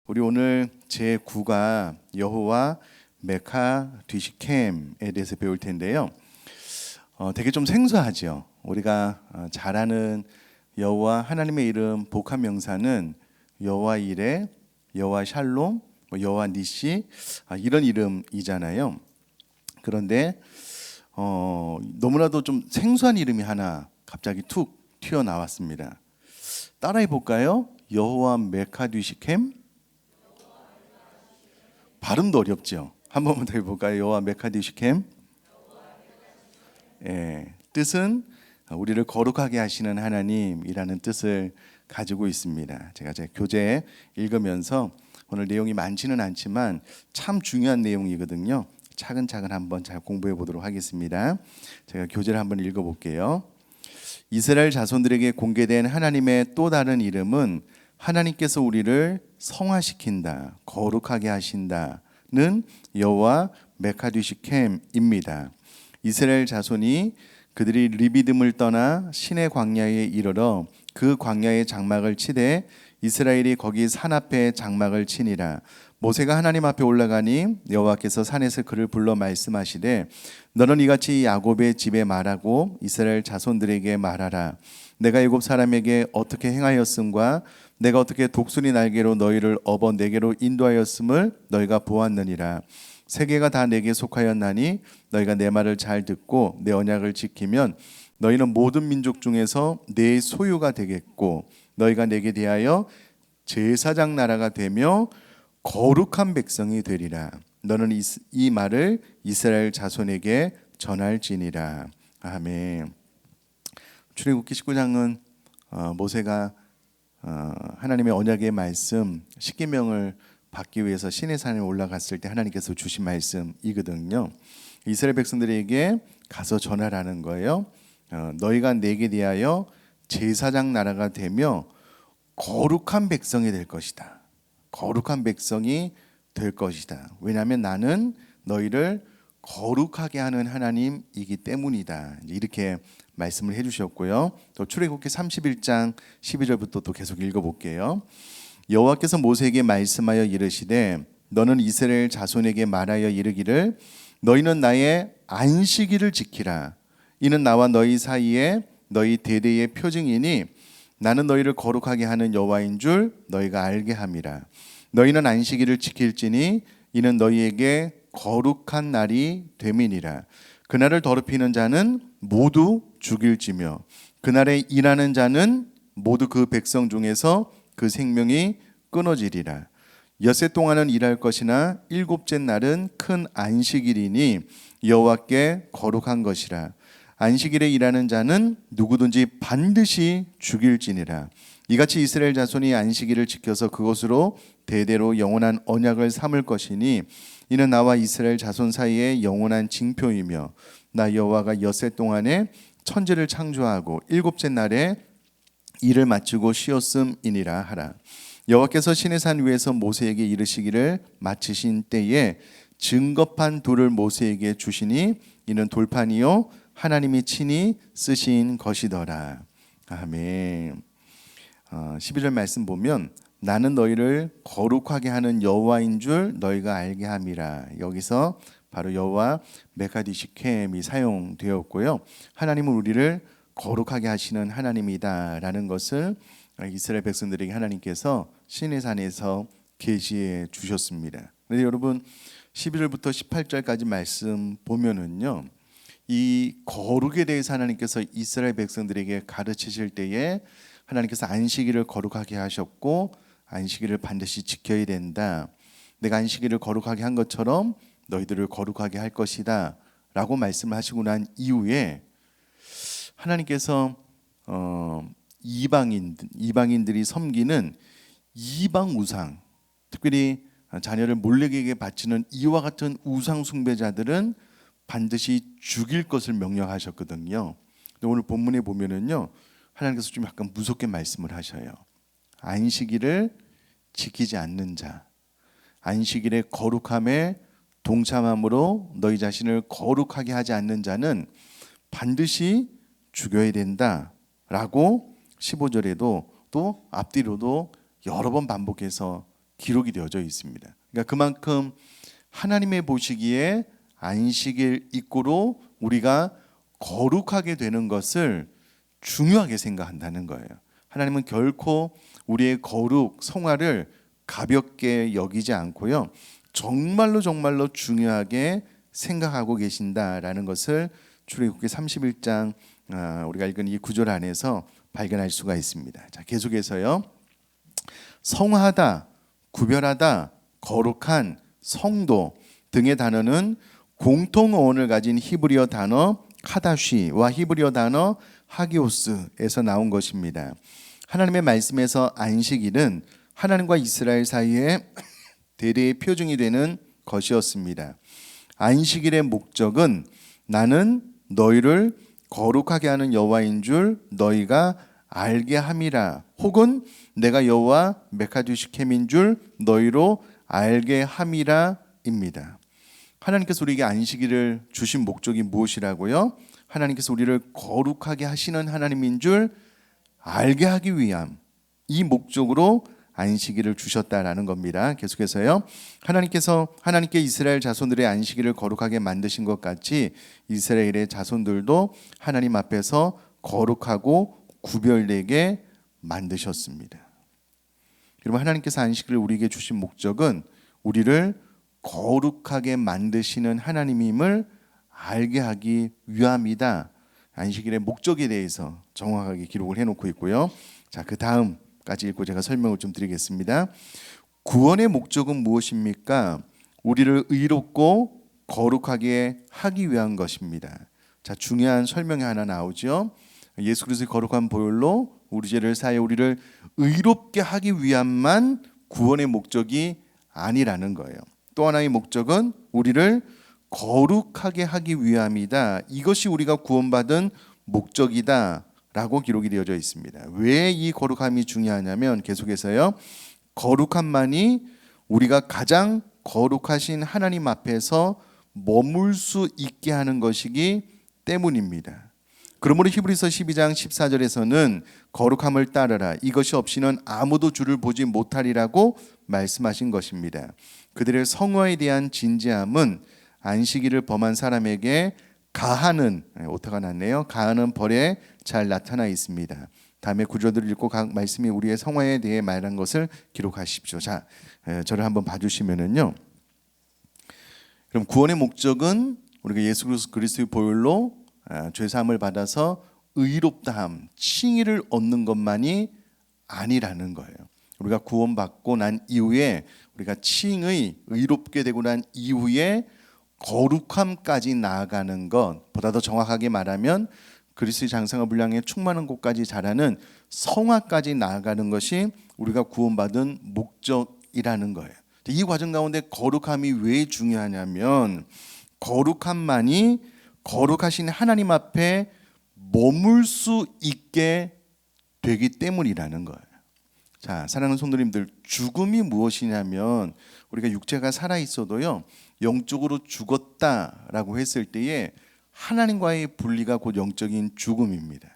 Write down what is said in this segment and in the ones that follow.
우리 오늘 제9가 여호와 메카 뒤시켐에 대해서 배울 텐데요. 되게 좀 생소하죠. 우리가 잘 아는 여호와 하나님의 이름 복합 명사는 여호와 이레, 여호와 샬롬, 여호와 니시 이런 이름이잖아요. 그런데 너무나도 좀 생소한 이름이 하나 갑자기 툭 튀어나왔습니다. 따라해 볼까요? 여호와 메카 뒤시켐. 발음도 어렵죠. 한 번만 더 해볼까요? 여호와 메카 뒤시켐. 뜻은 우리를 거룩하게 하시는 하나님이라는 뜻을 가지고 있습니다. 제가 제 교재 읽으면서 오늘 내용이 많지는 않지만 참 중요한 내용이거든요. 차근차근 한번 잘 공부해 보도록 하겠습니다. 제가 교재를 한번 읽어볼게요. 이스라엘 자손들에게 공개된 하나님의 또 다른 이름은 하나님께서 우리를 성화시킨다, 거룩하게 하신다는 여호와 메카 뒤시켐입니다. 이스라엘 자손이 그들이 르비딤을 떠나 시내 광야에 이르러 그 광야의 장막을 치되 이스라엘이 거기 산 앞에 장막을 치니라. 모세가 하나님 앞에 올라가니 여호와께서 산에서 그를 불러 말씀하시되 너는 이같이 야곱의 집에 말하고 이스라엘 자손들에게 말하라. 내가 애굽 사람에게 어떻게 행하였음과 내가 어떻게 독수리 날개로 너희를 업어 내게로 인도하였음을 너희가 보았느니라. 세계가 다 내게 속하였나니 너희가 내 말을 잘 듣고 내 언약을 지키면 너희는 모든 민족 중에서 내 소유가 되겠고 너희가 내게 대하여 제사장 나라가 되며 거룩한 백성이 되리라. 너는 이 말을 이스라엘 자손에게 전할지니라. 아멘. 출애굽기 19장은 모세가 하나님의 언약의 말씀 십계명을 받기 위해서 시내산에 올라갔을 때 하나님께서 주신 말씀이거든요. 이스라엘 백성들에게 가서 전하라는 거예요. 너희가 내게 대하여 제사장 나라가 되며 거룩한 백성이 될 것이다. 거룩한 백성이 될 것이다. 왜냐하면 나는 너희를 거룩하게 하는 하나님이기 때문이다. 이렇게 말씀을 해주셨고요. 또 출애굽기 31장 12절부터 또 계속 읽어볼게요. 여호와께서 모세에게 말씀하여 이르시되 너는 이스라엘 자손에게 말하여 이르기를 너희는 나의 안식일을 지키라. 이는 나와 너희 사이에 너희 대대의 표징이니 나는 너희를 거룩하게 하는 여호와인 줄 너희가 알게 함이라. 너희는 안식일을 지킬지니 이는 너희에게 거룩한 날이 됨이니라. 그날을 더럽히는 자는 모두 죽일지며 그날에 일하는 자는 모두 그 백성 중에서 그 생명이 끊어지리라. 엿새 동안은 일할 것이나 일곱째 날은 큰 안식일이니 여호와께 거룩한 것이라. 안식일에 일하는 자는 누구든지 반드시 죽일지니라. 이같이 이스라엘 자손이 안식일을 지켜서 그것으로 대대로 영원한 언약을 삼을 것이니 이는 나와 이스라엘 자손 사이에 영원한 징표이며 나 여호와가 엿새 동안에 천지를 창조하고 일곱째 날에 일을 마치고 쉬었음이니라 하라. 여호와께서 시내산 위에서 모세에게 이르시기를 마치신 때에 증거판 돌을 모세에게 주시니 이는 돌판이요 하나님이 친히 쓰신 것이더라. 아멘. 12절 말씀 보면 나는 너희를 거룩하게 하는 여호와인 줄 너희가 알게 함이라. 여기서 바로 여호와 메카 뒤시켐이 사용되었고요. 하나님은 우리를 거룩하게 하시는 하나님이다라는 것을 이스라엘 백성들에게 하나님께서 시내산에서 계시해 주셨습니다. 그런데 여러분 11절부터 18절까지 말씀 보면은요, 이 거룩에 대해서 하나님께서 이스라엘 백성들에게 가르치실 때에 하나님께서 안식일을 거룩하게 하셨고 안식일을 반드시 지켜야 된다. 내가 안식일을 거룩하게 한 것처럼 너희들을 거룩하게 할 것이다 라고 말씀을 하시고 난 이후에 하나님께서 이방인들이 섬기는 이방 우상, 특별히 자녀를 몰렉에게 바치는 이와 같은 우상 숭배자들은 반드시 죽일 것을 명령하셨거든요. 근데 오늘 본문에 보면은요, 하나님께서 좀 약간 무섭게 말씀을 하셔요. 안식일을 지키지 않는 자, 안식일의 거룩함에 동참함으로 너희 자신을 거룩하게 하지 않는 자는 반드시 죽여야 된다라고 15절에도 또 앞뒤로도 여러 번 반복해서 기록이 되어져 있습니다. 그러니까 그만큼 하나님의 보시기에 안식일 입구로 우리가 거룩하게 되는 것을 중요하게 생각한다는 거예요. 하나님은 결코 우리의 거룩, 성화를 가볍게 여기지 않고요, 정말로 중요하게 생각하고 계신다라는 것을 출애굽기 31장 우리가 읽은 이 구절 안에서 발견할 수가 있습니다. 자, 계속해서요. 성화하다, 구별하다, 거룩한, 성도 등의 단어는 공통 어원을 가진 히브리어 단어 카다쉬와 히브리어 단어 하기오스에서 나온 것입니다. 하나님의 말씀에서 안식일은 하나님과 이스라엘 사이에 대대의 표징이 되는 것이었습니다. 안식일의 목적은 나는 너희를 거룩하게 하는 여호와인 줄 너희가 알게 함이라, 혹은 내가 여호와 메카두시켐인 줄 너희로 알게 함이라입니다. 하나님께서 우리에게 안식일을 주신 목적이 무엇이라고요? 하나님께서 우리를 거룩하게 하시는 하나님인 줄 알게 하기 위함, 이 목적으로 안식일을 주셨다라는 겁니다. 계속해서요. 하나님께 이스라엘 자손들의 안식일을 거룩하게 만드신 것 같이 이스라엘의 자손들도 하나님 앞에서 거룩하고 구별되게 만드셨습니다. 여러분, 하나님께서 안식일을 우리에게 주신 목적은 우리를 거룩하게 만드시는 하나님임을 알게 하기 위함이다. 안식일의 목적에 대해서 정확하게 기록을 해놓고 있고요. 자, 그 다음까지 읽고 제가 설명을 좀 드리겠습니다. 구원의 목적은 무엇입니까? 우리를 의롭고 거룩하게 하기 위한 것입니다. 자, 중요한 설명이 하나 나오죠. 예수 그리스도의 거룩한 보혈로 우리 죄를 사하여 우리를 의롭게 하기 위함만 구원의 목적이 아니라는 거예요. 또 하나의 목적은 우리를 거룩하게 하기 위함이다. 이것이 우리가 구원받은 목적이다 라고 기록이 되어져 있습니다. 왜 이 거룩함이 중요하냐면 계속해서요, 거룩함만이 우리가 가장 거룩하신 하나님 앞에서 머물 수 있게 하는 것이기 때문입니다. 그러므로 히브리서 12장 14절에서는 거룩함을 따르라, 이것이 없이는 아무도 주를 보지 못하리라고 말씀하신 것입니다. 그들의 성화에 대한 진지함은 안식일을 범한 사람에게 가하는, 오타가 났네요, 가하는 벌에 잘 나타나 있습니다. 다음에 구절들을 읽고 각 말씀이 우리의 성화에 대해 말한 것을 기록하십시오. 자, 저를 한번 봐주시면은요, 그럼 구원의 목적은 우리가 예수 그리스도의 보혈로 죄사함을 받아서 의롭다함, 칭의를 얻는 것만이 아니라는 거예요. 우리가 구원받고 난 이후에 우리가 칭의, 의롭게 되고 난 이후에 거룩함까지 나아가는 것, 보다 더 정확하게 말하면 그리스도의 장성한 분량에 충만한 곳까지 자라는 성화까지 나아가는 것이 우리가 구원받은 목적이라는 거예요. 이 과정 가운데 거룩함이 왜 중요하냐면 거룩함만이 거룩하신 하나님 앞에 머물 수 있게 되기 때문이라는 거예요. 자, 사랑하는 성도님들, 죽음이 무엇이냐면 우리가 육체가 살아 있어도요, 영적으로 죽었다라고 했을 때에 하나님과의 분리가 곧 영적인 죽음입니다.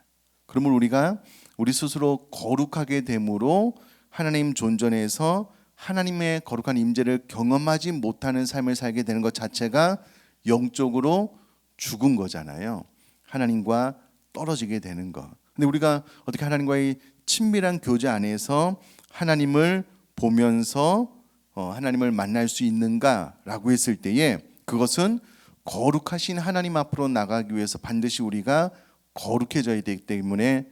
그러면 우리가 우리 스스로 거룩하게 됨으로 하나님 존전에서 하나님의 거룩한 임재를 경험하지 못하는 삶을 살게 되는 것 자체가 영적으로 죽은 거잖아요. 하나님과 떨어지게 되는 것. 근데 우리가 어떻게 하나님과의 친밀한 교제 안에서 하나님을 보면서 하나님을 만날 수 있는가라고 했을 때에 그것은 거룩하신 하나님 앞으로 나가기 위해서 반드시 우리가 거룩해져야 되기 때문에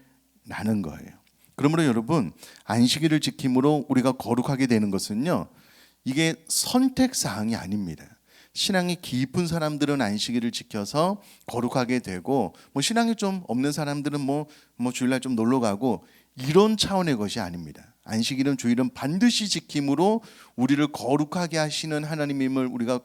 나는 거예요. 그러므로 여러분, 안식일을 지킴으로 우리가 거룩하게 되는 것은요, 이게 선택사항이 아닙니다. 신앙이 깊은 사람들은 안식일을 지켜서 거룩하게 되고, 신앙이 좀 없는 사람들은 주일날 좀 놀러 가고, 이런 차원의 것이 아닙니다. 안식일은, 주일은 반드시 지킴으로 우리를 거룩하게 하시는 하나님임을 우리가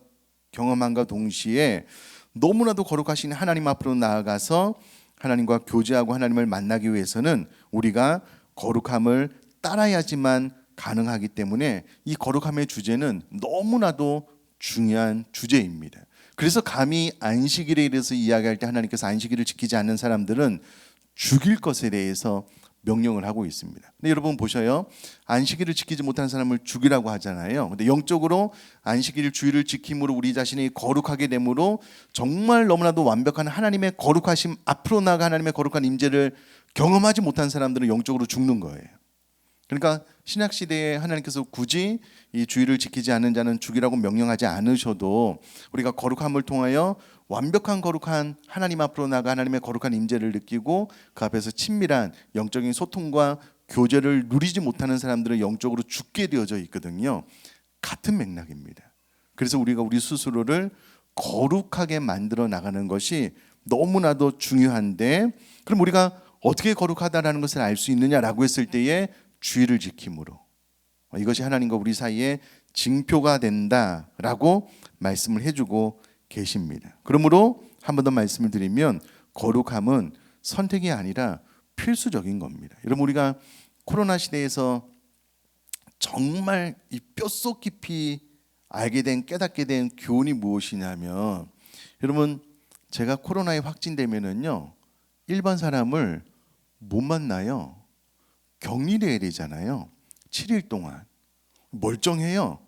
경험함과 동시에 너무나도 거룩하신 하나님 앞으로 나아가서 하나님과 교제하고 하나님을 만나기 위해서는 우리가 거룩함을 따라야지만 가능하기 때문에 이 거룩함의 주제는 너무나도 중요한 주제입니다. 그래서 감히 안식일에 대해서 이야기할 때 하나님께서 안식일을 지키지 않는 사람들은 죽일 것에 대해서 명령을 하고 있습니다. 근데 여러분 보셔요. 안식일을 지키지 못하는 사람을 죽이라고 하잖아요. 근데 영적으로 안식일 주일을 지킴으로 우리 자신이 거룩하게 되므로 정말 너무나도 완벽한 하나님의 거룩하심, 앞으로 나아가 하나님의 거룩한 임재를 경험하지 못한 사람들은 영적으로 죽는 거예요. 그러니까 신약 시대에 하나님께서 굳이 이 주일을 지키지 않는 자는 죽이라고 명령하지 않으셔도 우리가 거룩함을 통하여 완벽한 거룩한 하나님 앞으로 나가 하나님의 거룩한 임재를 느끼고 그 앞에서 친밀한 영적인 소통과 교제를 누리지 못하는 사람들은 영적으로 죽게 되어져 있거든요. 같은 맥락입니다. 그래서 우리가 우리 스스로를 거룩하게 만들어 나가는 것이 너무나도 중요한데, 그럼 우리가 어떻게 거룩하다라는 것을 알 수 있느냐라고 했을 때에 주일을 지킴으로, 이것이 하나님과 우리 사이에 징표가 된다라고 말씀을 해주고 계십니다. 그러므로 한 번 더 말씀을 드리면 거룩함은 선택이 아니라 필수적인 겁니다. 여러분, 우리가 코로나 시대에서 정말 이 뼛속 깊이 알게 된, 깨닫게 된 교훈이 무엇이냐면, 여러분, 제가 코로나에 확진되면은요, 일반 사람을 못 만나요. 격리돼야 되잖아요. 7일 동안 멀쩡해요.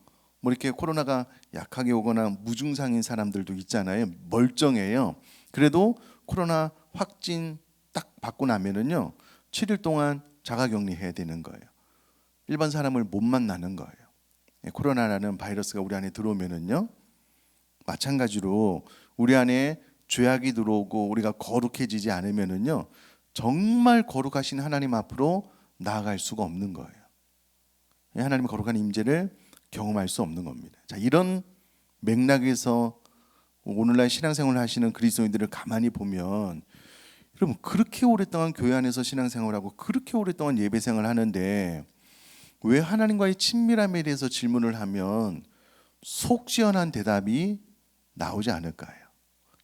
뭐 이렇게 코로나가 약하게 오거나 무증상인 사람들도 있잖아요. 멀쩡해요. 그래도 코로나 확진 딱 받고 나면은요, 7일 동안 자가격리해야 되는 거예요. 일반 사람을 못 만나는 거예요. 코로나라는 바이러스가 우리 안에 들어오면은요, 마찬가지로 우리 안에 죄악이 들어오고 우리가 거룩해지지 않으면은요, 정말 거룩하신 하나님 앞으로 나아갈 수가 없는 거예요. 하나님의 거룩한 임재를 경험할 수 없는 겁니다. 자, 이런 맥락에서 오늘날 신앙생활을 하시는 그리스도인들을 가만히 보면, 여러분, 그렇게 오랫동안 교회 안에서 신앙생활하고 그렇게 오랫동안 예배생활을 하는데 왜 하나님과의 친밀함에 대해서 질문을 하면 속 시원한 대답이 나오지 않을까요?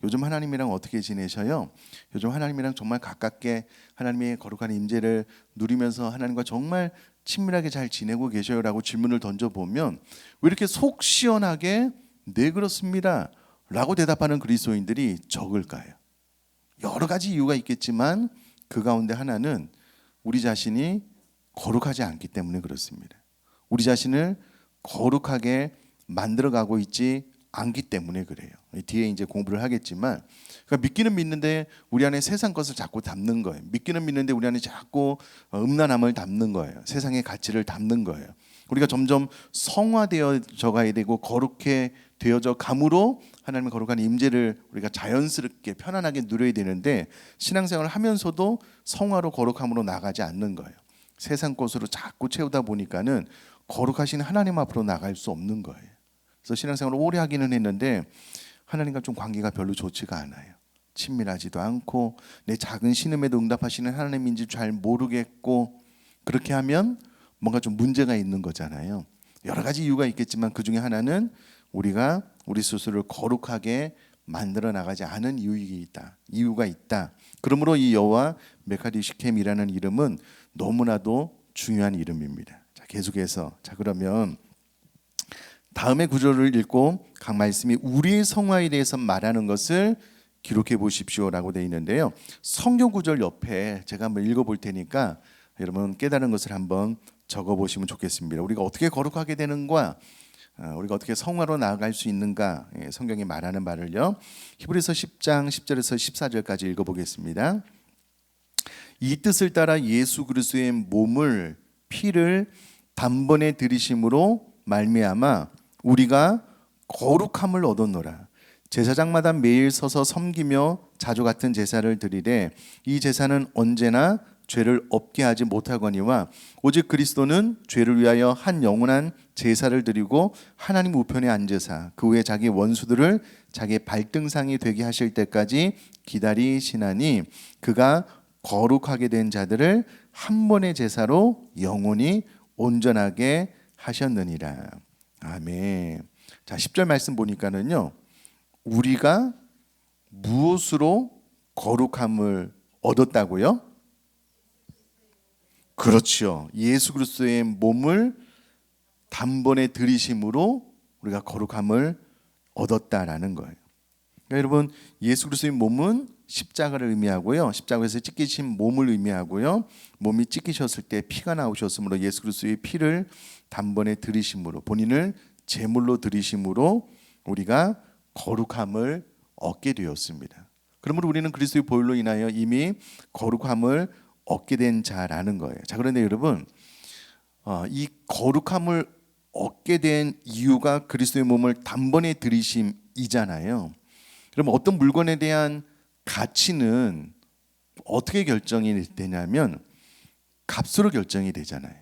요즘 하나님이랑 어떻게 지내셔요? 요즘 하나님이랑 정말 가깝게 하나님의 거룩한 임재를 누리면서 하나님과 정말 친밀하게 잘 지내고 계셔요? 라고 질문을 던져보면 왜 이렇게 속 시원하게 네 그렇습니다 라고 대답하는 그리스도인들이 적을까요? 여러 가지 이유가 있겠지만 그 가운데 하나는 우리 자신이 거룩하지 않기 때문에 그렇습니다. 우리 자신을 거룩하게 만들어가고 있지 않기 때문에 그래요. 뒤에 이제 공부를 하겠지만, 그러니까 믿기는 믿는데 우리 안에 세상 것을 자꾸 담는 거예요. 믿기는 믿는데 우리 안에 자꾸 음란함을 담는 거예요. 세상의 가치를 담는 거예요. 우리가 점점 성화되어져 가야 되고 거룩해 되어져 감으로 하나님의 거룩한 임재를 우리가 자연스럽게 편안하게 누려야 되는데, 신앙생활을 하면서도 성화로 거룩함으로 나가지 않는 거예요. 세상 것으로 자꾸 채우다 보니까는 거룩하신 하나님 앞으로 나갈 수 없는 거예요. 그래서 신앙생활을 오래 하기는 했는데 하나님과 좀 관계가 별로 좋지가 않아요. 친밀하지도 않고 내 작은 신음에도 응답하시는 하나님인지 잘 모르겠고, 그렇게 하면 뭔가 좀 문제가 있는 거잖아요. 여러 가지 이유가 있겠지만 그 중에 하나는 우리가 우리 스스로를 거룩하게 만들어 나가지 않은 이유가 있다. 그러므로 이 여호와 메카디 시켐이라는 이름은 너무나도 중요한 이름입니다. 자, 계속해서 그러면 다음의 구절을 읽고 각 말씀이 우리의 성화에 대해서 말하는 것을 기록해 보십시오라고 되어 있는데요. 성경 구절 옆에 제가 한번 읽어볼 테니까 여러분 깨달은 것을 한번 적어보시면 좋겠습니다. 우리가 어떻게 거룩하게 되는가, 우리가 어떻게 성화로 나아갈 수 있는가, 성경이 말하는 말을요. 히브리서 10장 10절에서 14절까지 읽어보겠습니다. 이 뜻을 따라 예수 그리스도의 몸을 피를 단번에 들이심으로 말미암아 우리가 거룩함을 얻었노라. 제사장마다 매일 서서 섬기며 자주 같은 제사를 드리되 이 제사는 언제나 죄를 없게 하지 못하거니와 오직 그리스도는 죄를 위하여 한 영원한 제사를 드리고 하나님 우편에 앉으사 그 후에 자기 원수들을 자기 발등상이 되게 하실 때까지 기다리시나니 그가 거룩하게 된 자들을 한 번의 제사로 영원히 온전하게 하셨느니라. 아멘. 자, 10절 말씀 보니까는요, 우리가 무엇으로 거룩함을 얻었다고요? 그렇죠. 예수 그리스도의 몸을 단번에 들이심으로 우리가 거룩함을 얻었다라는 거예요. 그러니까 여러분, 예수 그리스도의 몸은 십자가를 의미하고요. 십자가에서 찢기신 몸을 의미하고요. 몸이 찢기셨을 때 피가 나오셨으므로 예수 그리스도의 피를 단번에 들이심으로, 본인을 제물로 들이심으로 우리가 거룩함을 얻게 되었습니다. 그러므로 우리는 그리스도의 보혈로 인하여 이미 거룩함을 얻게 된 자라는 거예요. 자, 그런데 여러분, 이 거룩함을 얻게 된 이유가 그리스도의 몸을 단번에 들이심이잖아요. 그럼 어떤 물건에 대한 가치는 어떻게 결정이 되냐면 값으로 결정이 되잖아요.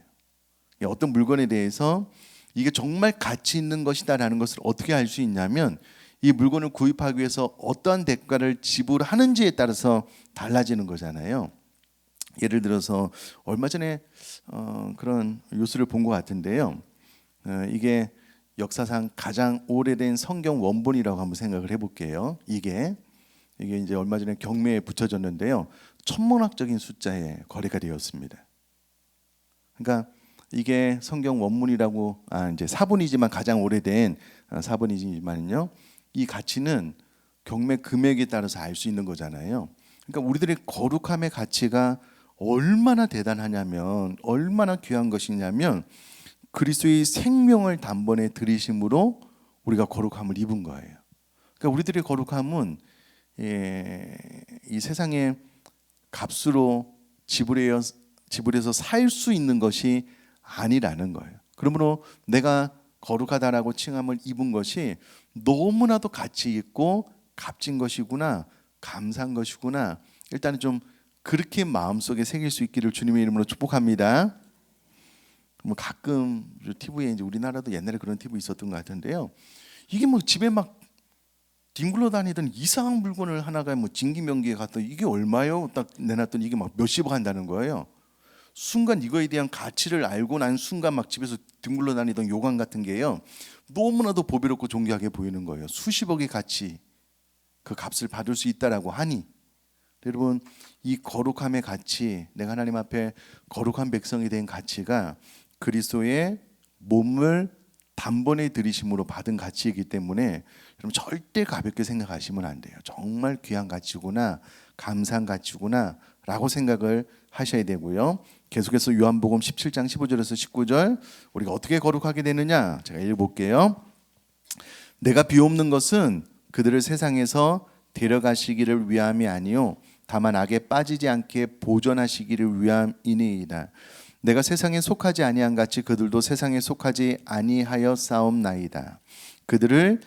어떤 물건에 대해서 이게 정말 가치 있는 것이다라는 것을 어떻게 알 수 있냐면 이 물건을 구입하기 위해서 어떠한 대가를 지불하는지에 따라서 달라지는 거잖아요. 예를 들어서 얼마 전에 그런 뉴스를 본 것 같은데요. 이게 역사상 가장 오래된 성경 원본이라고 한번 생각을 해볼게요. 이게 이제 얼마 전에 경매에 붙여졌는데요. 천문학적인 숫자에 거래가 되었습니다. 그러니까 이게 성경 원문이라고 이제 사본이지만 가장 오래된 사본이지만요. 이 가치는 경매 금액에 따라서 알 수 있는 거잖아요. 그러니까 우리들의 거룩함의 가치가 얼마나 대단하냐면 얼마나 귀한 것이냐면 그리스도의 생명을 단번에 들이심으로 우리가 거룩함을 입은 거예요. 그러니까 우리들의 거룩함은 이 세상의 값으로 지불해서 살 수 있는 것이 아니라는 거예요. 그러므로 내가 거룩하다라고 칭함을 입은 것이 너무나도 가치 있고 값진 것이구나, 감사한 것이구나. 일단은 좀 그렇게 마음속에 새길 수 있기를 주님의 이름으로 축복합니다. 뭐 가끔 TV에 이제 우리나라도 옛날에 그런 TV 있었던 것 같은데요. 이게 뭐 집에 막 뒹굴러 다니던 이상한 물건을 하나가 뭐 진기명기에 갔더니 이게 얼마요? 딱 내놨더니 이게 막 몇십억 한다는 거예요. 순간 이거에 대한 가치를 알고 난 순간 막 집에서 뒹굴러 다니던 요강 같은 게요. 너무나도 보배롭고 존귀하게 보이는 거예요. 수십억의 가치, 그 값을 받을 수 있다라고 하니 여러분 이 거룩함의 가치, 내가 하나님 앞에 거룩한 백성이 된 가치가 그리스도의 몸을 단번에 들이심으로 받은 가치이기 때문에 여러분 절대 가볍게 생각하시면 안 돼요. 정말 귀한 가치구나, 감사한 가치구나 라고 생각을 하셔야 되고요. 계속해서 요한복음 17장 15절에서 19절 우리가 어떻게 거룩하게 되느냐 제가 읽어볼게요. 내가 비옵는 것은 그들을 세상에서 데려가시기를 위함이 아니요 다만 악에 빠지지 않게 보존하시기를 위함이니이다. 내가 세상에 속하지 아니한 같이 그들도 세상에 속하지 아니하여 싸움나이다. 그들을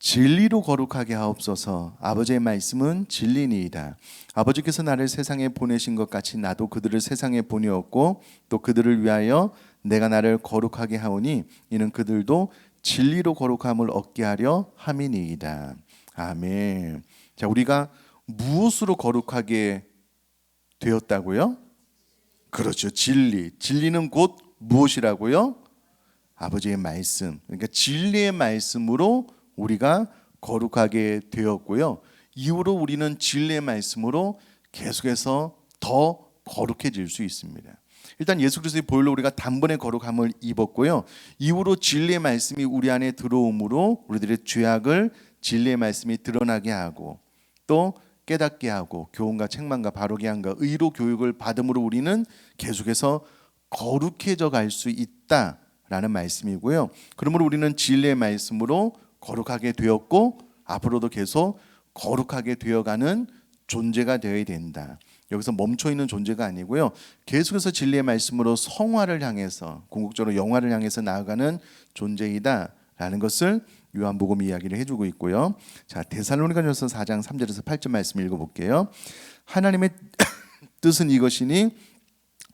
진리로 거룩하게 하옵소서. 아버지의 말씀은 진리니이다. 아버지께서 나를 세상에 보내신 것 같이 나도 그들을 세상에 보내었고 또 그들을 위하여 내가 나를 거룩하게 하오니 이는 그들도 진리로 거룩함을 얻게 하려 함이니이다. 아멘. 자, 우리가 무엇으로 거룩하게 되었다고요? 그렇죠. 진리. 진리는 곧 무엇이라고요? 아버지의 말씀. 그러니까 진리의 말씀으로 우리가 거룩하게 되었고요. 이후로 우리는 진리의 말씀으로 계속해서 더 거룩해질 수 있습니다. 일단 예수 그리스도의 보혈로 우리가 단번에 거룩함을 입었고요. 이후로 진리의 말씀이 우리 안에 들어옴으로 우리들의 죄악을 진리의 말씀이 드러나게 하고 또 깨닫게 하고 교훈과 책망과 바르게 함과 의로 교육을 받음으로 우리는 계속해서 거룩해져 갈 수 있다라는 말씀이고요. 그러므로 우리는 진리의 말씀으로 거룩하게 되었고 앞으로도 계속 거룩하게 되어가는 존재가 되어야 된다. 여기서 멈춰 있는 존재가 아니고요. 계속해서 진리의 말씀으로 성화를 향해서 궁극적으로 영화를 향해서 나아가는 존재이다라는 것을 요한복음 이야기를 해주고 있고요. 자, 데살로니가전서 4장 3절에서 8절 말씀 읽어볼게요. 하나님의 뜻은 이것이니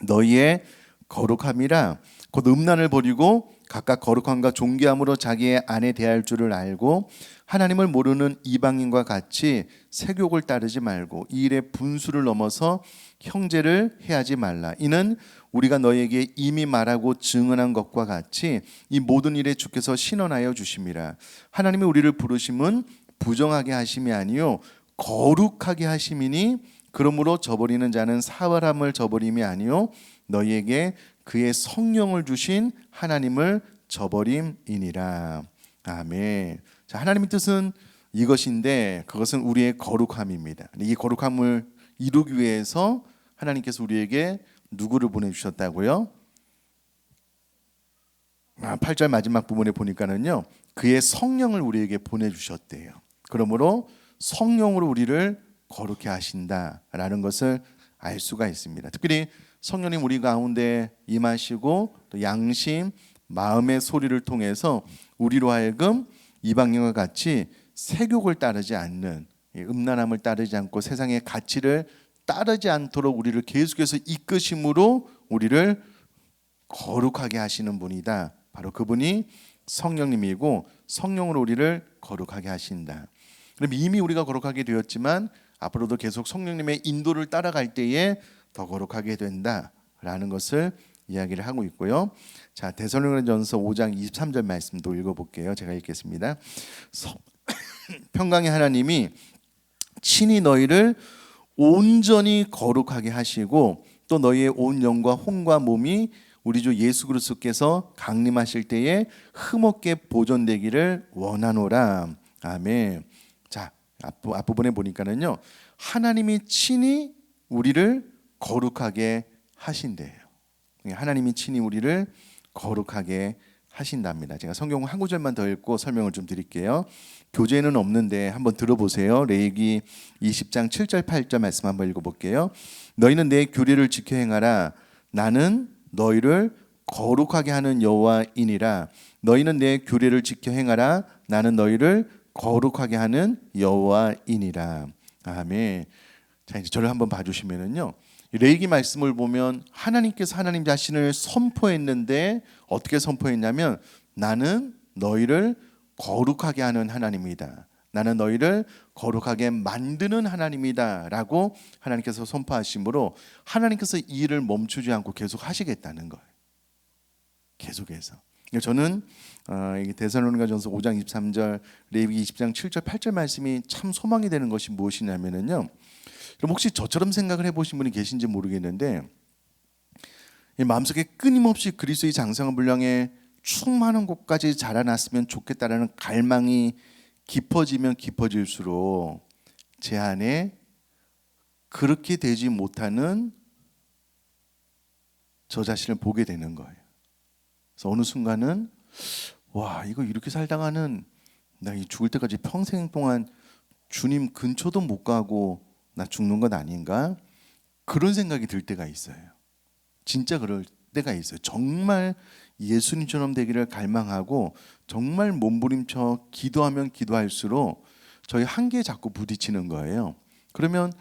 너희의 거룩함이라 곧 음란을 버리고 각각 거룩함과 존귀함으로 자기의 아내 대할 줄을 알고 하나님을 모르는 이방인과 같이 세욕을 따르지 말고 이 일의 분수를 넘어서 형제를 해하지 말라. 이는 우리가 너에게 이미 말하고 증언한 것과 같이 이 모든 일에 주께서 신원하여 주심이라. 하나님이 우리를 부르심은 부정하게 하심이 아니요 거룩하게 하심이니 그러므로 저버리는 자는 사활함을 저버림이 아니요 너희에게 그의 성령을 주신 하나님을 저버림이니라. 아멘. 자, 하나님의 뜻은 이것인데 그것은 우리의 거룩함입니다. 이 거룩함을 이루기 위해서 하나님께서 우리에게 누구를 보내주셨다고요? 8절 마지막 부분에 보니까는요, 그의 성령을 우리에게 보내주셨대요. 그러므로 성령으로 우리를 거룩해 하신다라는 것을 알 수가 있습니다. 특별히 성령님 우리 가운데 임하시고 또 양심, 마음의 소리를 통해서 우리로 하여금 이방인과 같이 세욕을 따르지 않는, 음란함을 따르지 않고 세상의 가치를 따르지 않도록 우리를 계속해서 이끄심으로 우리를 거룩하게 하시는 분이다. 바로 그분이 성령님이고 성령으로 우리를 거룩하게 하신다. 그럼 이미 우리가 거룩하게 되었지만 앞으로도 계속 성령님의 인도를 따라갈 때에 더 거룩하게 된다라는 것을 이야기를 하고 있고요. 자, 데살로니가전서 5장 23절 말씀도 읽어볼게요. 제가 읽겠습니다. 평강의 하나님이 친히 너희를 온전히 거룩하게 하시고 또 너희의 온 영과 혼과 몸이 우리 주 예수 그리스도께서 강림하실 때에 흠없게 보존되기를 원하노라. 아멘. 자, 앞부분에 보니까는요, 하나님이 친히 우리를 거룩하게 하신대요. 하나님이 친히 우리를 거룩하게 하신답니다. 제가 성경 한 구절만 더 읽고 설명을 좀 드릴게요. 교재는 없는데 한번 들어보세요. 레위기 20장 7절 8절 말씀 한번 읽어볼게요. 너희는 내 규례를 지켜 행하라. 나는 너희를 거룩하게 하는 여호와이니라. 너희는 내 규례를 지켜 행하라. 나는 너희를 거룩하게 하는 여호와이니라. 아멘. 자, 이제 저를 한번 봐주시면은요, 레위기 말씀을 보면 하나님께서 하나님 자신을 선포했는데 어떻게 선포했냐면 나는 너희를 거룩하게 하는 하나님이다. 나는 너희를 거룩하게 만드는 하나님이다 라고 하나님께서 선포하심으로 하나님께서 이 일을 멈추지 않고 계속 하시겠다는 거예요. 계속해서. 저는 데살로니가전서 5장 23절, 레위기 20장 7절 8절 말씀이 참 소망이 되는 것이 무엇이냐면요, 그럼 혹시 저처럼 생각을 해보신 분이 계신지 모르겠는데 마음속에 끊임없이 그리스도의 장성한 분량에 충만한 곳까지 자라났으면 좋겠다라는 갈망이 깊어지면 깊어질수록 제 안에 그렇게 되지 못하는 저 자신을 보게 되는 거예요. 그래서 어느 순간은 와, 이거 이렇게 살다가는 나 이 죽을 때까지 평생 동안 주님 근처도 못 가고 나 죽는 건 아닌가? 그런 생각이 들 때가 있어요. 진짜 그럴 때가 있어요. 정말 예수님처럼 되기를 갈망하고 정말 몸부림쳐 기도하면 기도할수록 저희 한계에 자꾸 부딪히는 거예요. 그러면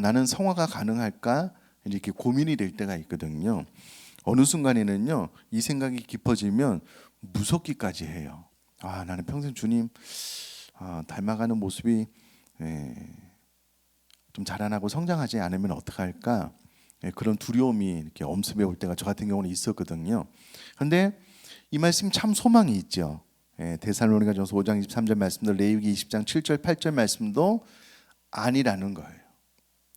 나는 성화가 가능할까? 이렇게 고민이 될 때가 있거든요. 어느 순간에는요, 이 생각이 깊어지면 무섭기까지 해요. 나는 평생 주님 닮아가는 모습이 좀 자라나고 성장하지 않으면 어떡할까? 그런 두려움이 이렇게 엄습해 올 때가 저 같은 경우는 있었거든요. 그런데 이 말씀 참 소망이 있죠. 데살로니가전서 5장 23절 말씀도 레위기 20장 7절 8절 말씀도 아니라는 거예요.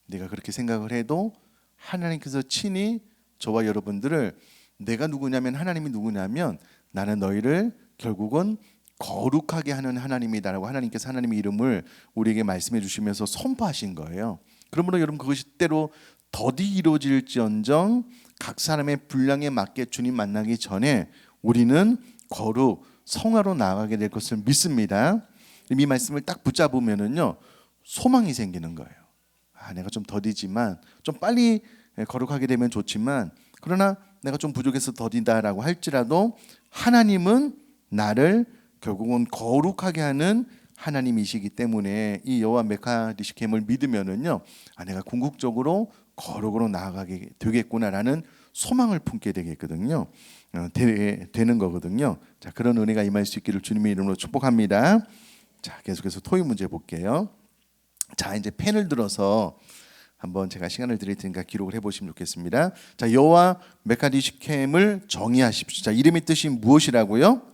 내가 그렇게 생각을 해도 하나님께서 친히 저와 여러분들을, 내가 누구냐면 하나님이 누구냐면 나는 너희를 결국은 거룩하게 하는 하나님이다라고 하나님께서 하나님의 이름을 우리에게 말씀해 주시면서 선포하신 거예요. 그러므로 여러분 그것이 때로 더디 이루어질지언정 각 사람의 분량에 맞게 주님 만나기 전에 우리는 거룩 성화로 나아가게 될 것을 믿습니다. 이 말씀을 딱 붙잡으면은요, 소망이 생기는 거예요. 내가 좀 더디지만 좀 빨리 거룩하게 되면 좋지만 그러나 내가 좀 부족해서 더딘다라고 할지라도 하나님은 나를 결국은 거룩하게 하는 하나님이시기 때문에 이 여호와 메카디시켐을 믿으면은요, 내가 궁극적으로 거룩으로 나아가게 되겠구나라는 소망을 품게 되겠거든요. 되는 거거든요. 자, 그런 은혜가 임할 수 있기를 주님의 이름으로 축복합니다. 자, 계속해서 토익 문제 볼게요. 자, 이제 펜을 들어서 한번 제가 시간을 드릴 테니까 기록을 해보시면 좋겠습니다. 자, 여호와 메카디시켐을 정의하십시오. 자, 이름의 뜻이 무엇이라고요?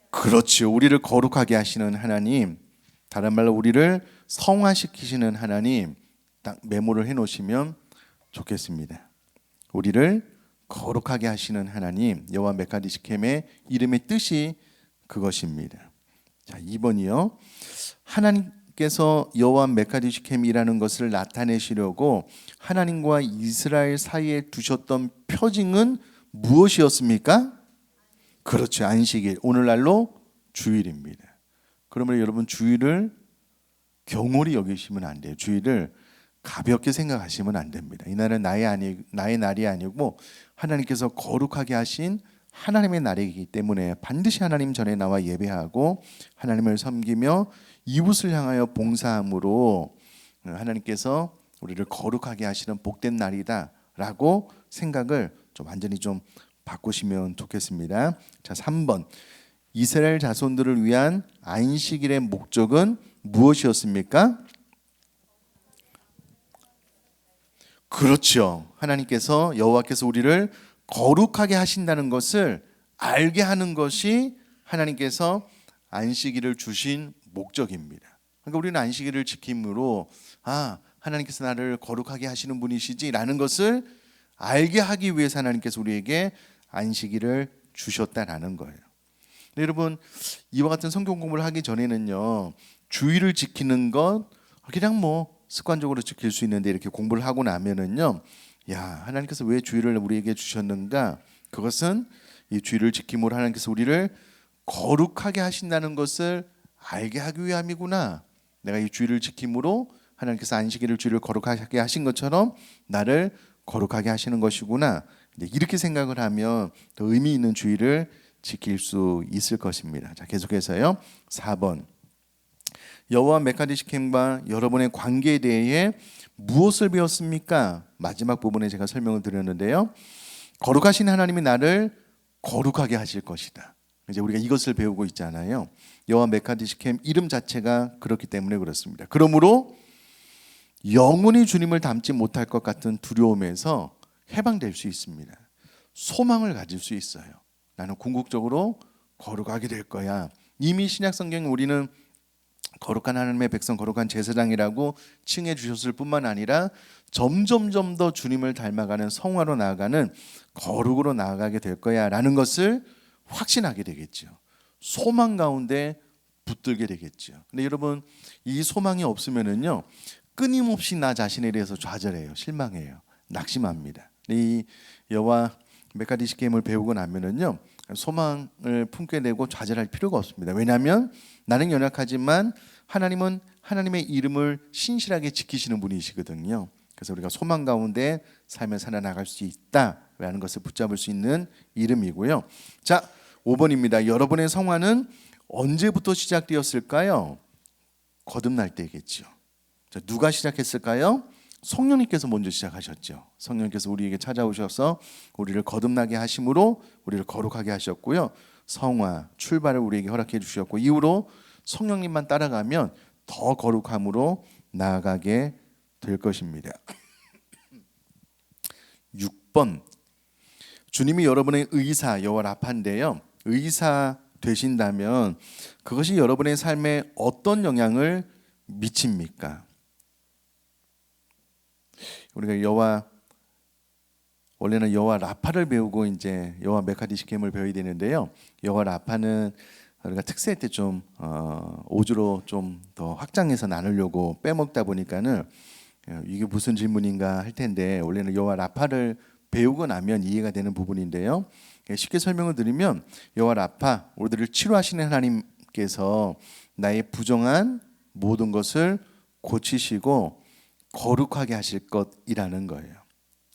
그렇죠. 우리를 거룩하게 하시는 하나님, 다른 말로 우리를 성화시키시는 하나님, 딱 메모를 해놓으시면 좋겠습니다. 우리를 거룩하게 하시는 하나님, 여호와 메카디시켐의 이름의 뜻이 그것입니다. 자, 2번이요. 하나님께서 여호와 메카디시켐이라는 것을 나타내시려고 하나님과 이스라엘 사이에 두셨던 표징은 무엇이었습니까? 그렇죠. 안식일. 오늘날로 주일입니다. 그러면 여러분 주일을 경홀히 여기시면 안 돼요. 주일을 가볍게 생각하시면 안 됩니다. 이날은 나의 날이 아니고 하나님께서 거룩하게 하신 하나님의 날이기 때문에 반드시 하나님 전에 나와 예배하고 하나님을 섬기며 이웃을 향하여 봉사함으로 하나님께서 우리를 거룩하게 하시는 복된 날이다라고 생각을 좀 완전히 좀 바꾸시면 좋겠습니다. 자, 3번. 이스라엘 자손들을 위한 안식일의 목적은 무엇이었습니까? 그렇죠. 하나님께서 여호와께서 우리를 거룩하게 하신다는 것을 알게 하는 것이 하나님께서 안식일을 주신 목적입니다. 그러니까 우리는 안식일을 지킴으로 하나님께서 나를 거룩하게 하시는 분이시지라는 것을 알게 하기 위해서 하나님께서 우리에게 안식일을 주셨다라는 거예요. 근데 여러분 이와 같은 성경 공부를 하기 전에는요, 주일을 지키는 것 그냥 습관적으로 지킬 수 있는데 이렇게 공부를 하고 나면은요, 하나님께서 왜 주일을 우리에게 주셨는가? 그것은 이 주일을 지킴으로 하나님께서 우리를 거룩하게 하신다는 것을 알게 하기 위함이구나. 내가 이 주일을 지킴으로 하나님께서 안식일을 주일을 거룩하게 하신 것처럼 나를 거룩하게 하시는 것이구나. 이렇게 생각을 하면 더 의미 있는 주일을 지킬 수 있을 것입니다. 자, 계속해서요. 4번. 여호와 메카디시켐과 여러분의 관계에 대해 무엇을 배웠습니까? 마지막 부분에 제가 설명을 드렸는데요. 거룩하신 하나님이 나를 거룩하게 하실 것이다. 이제 우리가 이것을 배우고 있잖아요. 여호와 메카디시켐 이름 자체가 그렇기 때문에 그렇습니다. 그러므로 영원히 주님을 닮지 못할 것 같은 두려움에서 해방될 수 있습니다. 소망을 가질 수 있어요. 나는 궁극적으로 거룩하게 될 거야. 이미 신약 성경에 우리는 거룩한 하나님의 백성, 거룩한 제사장이라고 칭해 주셨을 뿐만 아니라 점점점 더 주님을 닮아가는 성화로 나아가는 거룩으로 나아가게 될 거야 라는 것을 확신하게 되겠죠. 소망 가운데 붙들게 되겠죠. 근데 여러분 이 소망이 없으면은요, 끊임없이 나 자신에 대해서 좌절해요. 실망해요. 낙심합니다. 이 여호와 메카디시켐을 배우고 나면은요, 소망을 품게 되고 좌절할 필요가 없습니다. 왜냐하면 나는 연약하지만 하나님은 하나님의 이름을 신실하게 지키시는 분이시거든요. 그래서 우리가 소망 가운데 삶을 살아나갈 수 있다라는 것을 붙잡을 수 있는 이름이고요. 자, 5번입니다. 여러분의 성화는 언제부터 시작되었을까요? 거듭날 때겠죠. 자, 누가 시작했을까요? 성령님께서 먼저 시작하셨죠. 성령님께서 우리에게 찾아오셔서 우리를 거듭나게 하심으로 우리를 거룩하게 하셨고요. 성화, 출발을 우리에게 허락해 주셨고, 이후로 성령님만 따라가면 더 거룩함으로 나아가게 될 것입니다. 6번. 주님이 여러분의 의사, 여호와 라파인데요, 의사 되신다면 그것이 여러분의 삶에 어떤 영향을 미칩니까? 우리가 원래는 여호와 라파를 배우고 이제 여호와 메카디시켐을 배워야 되는데요. 여호와 라파는 우리가 특세 때 좀 5주로 좀 더 확장해서 나누려고 빼먹다 보니까는 이게 무슨 질문인가 할 텐데, 원래는 여호와 라파를 배우고 나면 이해가 되는 부분인데요. 쉽게 설명을 드리면 여호와 라파, 우리들을 치료하시는 하나님께서 나의 부정한 모든 것을 고치시고 거룩하게 하실 것이라는 거예요.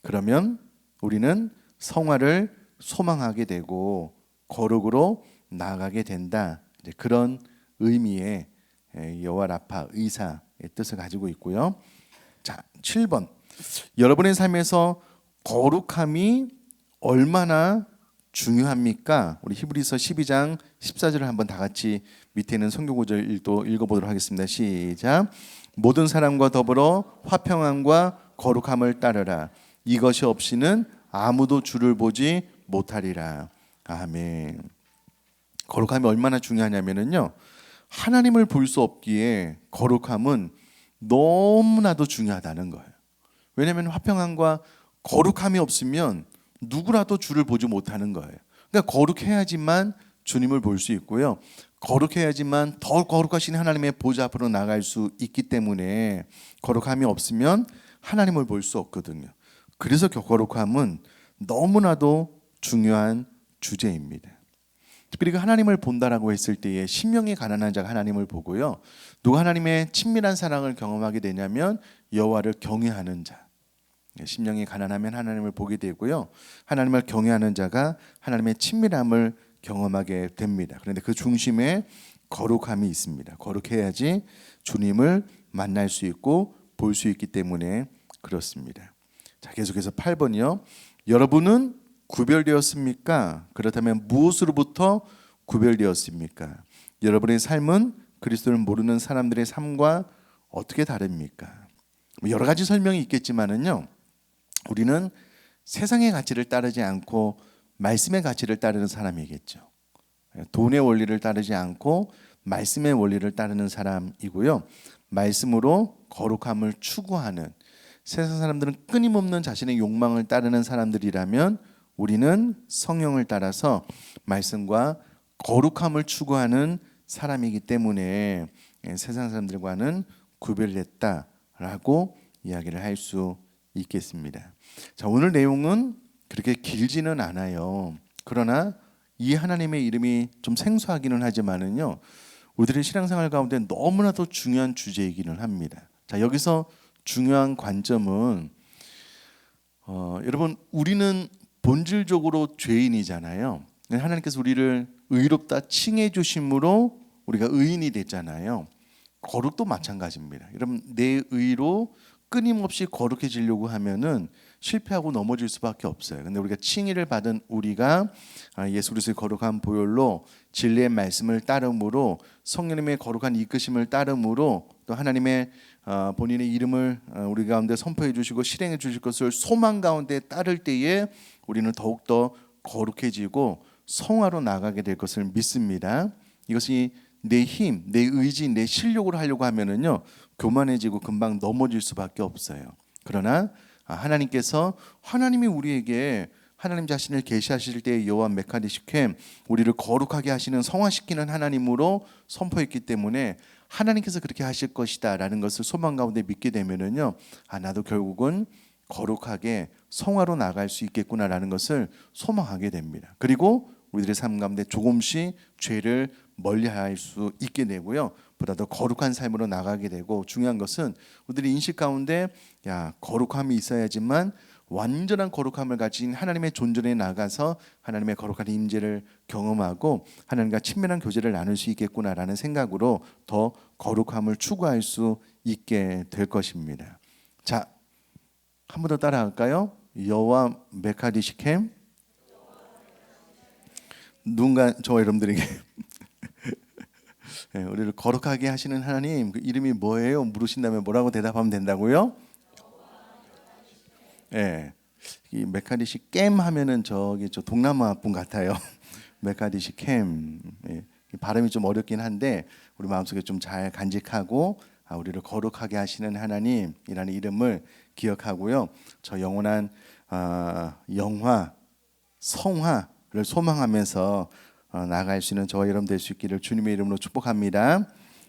그러면 우리는 성화를 소망하게 되고 거룩으로 나아가게 된다. 이제 그런 의미의 여호와 라파, 의사의 뜻을 가지고 있고요. 자, 7번. 여러분의 삶에서 거룩함이 얼마나 중요합니까? 우리 히브리서 12장 14절을 한번 다 같이 밑에 있는 성경 구절 또 읽어보도록 하겠습니다. 시작. 모든 사람과 더불어 화평함과 거룩함을 따르라. 이것이 없이는 아무도 주를 보지 못하리라. 아멘. 거룩함이 얼마나 중요하냐면요, 하나님을 볼 수 없기에 거룩함은 너무나도 중요하다는 거예요. 왜냐하면 화평함과 거룩함이 없으면 누구라도 주를 보지 못하는 거예요. 그러니까 거룩해야지만 주님을 볼 수 있고요. 거룩해야지만 더 거룩하신 하나님의 보좌 앞으로 나갈 수 있기 때문에 거룩함이 없으면 하나님을 볼 수 없거든요. 그래서 거룩함은 너무나도 중요한 주제입니다. 특별히 하나님을 본다라고 했을 때에 심령이 가난한 자가 하나님을 보고요. 누가 하나님의 친밀한 사랑을 경험하게 되냐면 여호와를 경외하는 자. 심령이 가난하면 하나님을 보게 되고요. 하나님을 경외하는 자가 하나님의 친밀함을 경험하게 됩니다. 그런데 그 중심에 거룩함이 있습니다. 거룩해야지 주님을 만날 수 있고 볼 수 있기 때문에 그렇습니다. 자, 계속해서 8번이요. 여러분은 구별되었습니까? 그렇다면 무엇으로부터 구별되었습니까? 여러분의 삶은 그리스도를 모르는 사람들의 삶과 어떻게 다릅니까? 여러 가지 설명이 있겠지만은요. 우리는 세상의 가치를 따르지 않고 말씀의 가치를 따르는 사람이겠죠. 돈의 원리를 따르지 않고 말씀의 원리를 따르는 사람이고요. 말씀으로 거룩함을 추구하는 세상 사람들은 끊임없는 자신의 욕망을 따르는 사람들이라면 우리는 성령을 따라서 말씀과 거룩함을 추구하는 사람이기 때문에 세상 사람들과는 구별됐다라고 이야기를 할 수 있겠습니다. 자, 오늘 내용은 그렇게 길지는 않아요. 그러나 이 하나님의 이름이 좀 생소하기는 하지만은요, 우리들의 신앙생활 가운데 너무나도 중요한 주제이기는 합니다. 자, 여기서 중요한 관점은 여러분, 우리는 본질적으로 죄인이잖아요. 하나님께서 우리를 의롭다 칭해 주심으로 우리가 의인이 됐잖아요. 거룩도 마찬가지입니다. 여러분, 내 의로 끊임없이 거룩해지려고 하면은 실패하고 넘어질 수밖에 없어요. 근데 우리가 칭의를 받은 우리가 예수 그리스도의 거룩한 보혈로 진리의 말씀을 따름으로 성령님의 거룩한 이끄심을 따름으로 또 하나님의 본인의 이름을 우리 가운데 선포해 주시고 실행해 주실 것을 소망 가운데 따를 때에 우리는 더욱더 거룩해지고 성화로 나가게 될 것을 믿습니다. 이것이 내 힘, 내 의지, 내 실력으로 하려고 하면은요, 교만해지고 금방 넘어질 수밖에 없어요. 그러나 하나님께서 하나님이 우리에게 하나님 자신을 계시하실 때의 여호와 메카디시켐 우리를 거룩하게 하시는 성화시키는 하나님으로 선포했기 때문에 하나님께서 그렇게 하실 것이다라는 것을 소망 가운데 믿게 되면은요, 나도 결국은 거룩하게 성화로 나갈 수 있겠구나라는 것을 소망하게 됩니다. 그리고 우리들의 삶 가운데 조금씩 죄를 멀리할 수 있게 되고요, 보다 더 거룩한 삶으로 나가게 되고, 중요한 것은 우리들의 인식 가운데 거룩함이 있어야지만 완전한 거룩함을 가진 하나님의 존전에 나가서 하나님의 거룩한 임재를 경험하고 하나님과 친밀한 교제를 나눌 수 있겠구나라는 생각으로 더 거룩함을 추구할 수 있게 될 것입니다. 자, 한 번 더 따라할까요? 여호와 메카디시켐. 누군가 저 여러분들에게 우리를 거룩하게 하시는 하나님, 그 이름이 뭐예요? 물으신다면 뭐라고 대답하면 된다고요? 이 메카디시켐 하면은 저기 저 동남아 분 같아요. 메카디시켐. 발음이 좀 어렵긴 한데 우리 마음속에 좀 잘 간직하고 우리를 거룩하게 하시는 하나님이라는 이름을 기억하고요. 저 영원한 영화, 성화를 소망하면서 나아갈 수 있는 저와 여러분 될 수 있기를 주님의 이름으로 축복합니다.